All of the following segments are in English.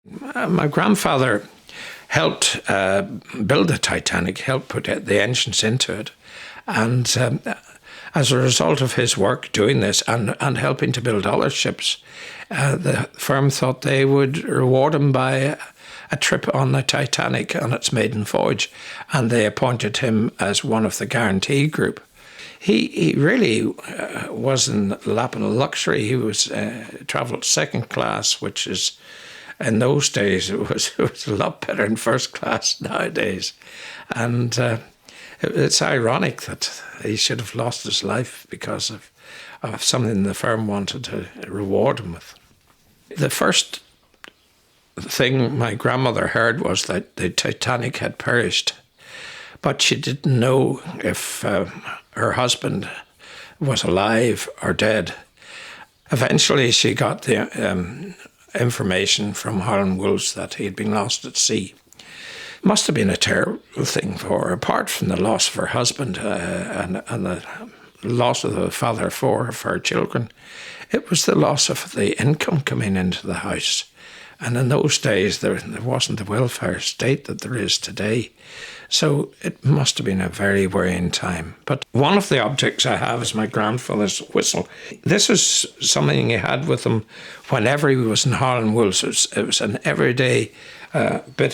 My grandfather helped build the Titanic, helped put the engines into it. And as a result of his work doing this and helping to build other ships, the firm thought they would reward him by a trip on the Titanic on its maiden voyage. And they appointed him as one of the guarantee group. He really was in lap of luxury. He was travelled second class, which is, in those days, it was a lot better than first class nowadays. And it's ironic that he should have lost his life because of something the firm wanted to reward him with. The first thing my grandmother heard was that the Titanic had perished, but she didn't know if her husband was alive or dead. Eventually, she got the information from Harlan Wolff that he had been lost at sea. Must have been a terrible thing for her, apart from the loss of her husband and the loss of the father of four of her children. It was the loss of the income coming into the house. And in those days, there wasn't the welfare state that there is today. So it must have been a very worrying time. But one of the objects I have is my grandfather's whistle. This was something he had with him whenever he was in Harlan Wolff. It was an everyday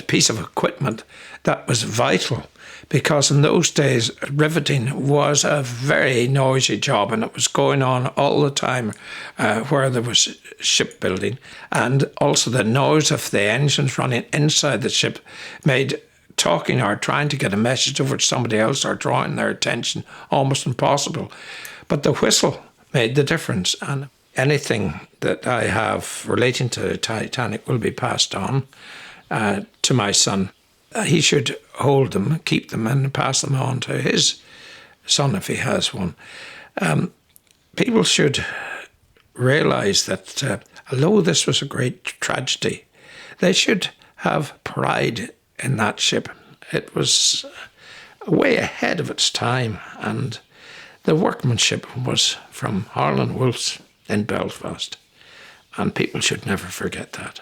piece of equipment that was vital, because in those days riveting was a very noisy job, and it was going on all the time where there was shipbuilding, and also the noise of the engines running inside the ship made talking or trying to get a message over to somebody else or drawing their attention almost impossible. But the whistle made the difference, and anything that I have relating to the Titanic will be passed on to my son. He should hold them, keep them, and pass them on to his son if he has one. People should realise that although this was a great tragedy, they should have pride in that ship. It was way ahead of its time, and the workmanship was from Harlan Wolff in Belfast, and people should never forget that.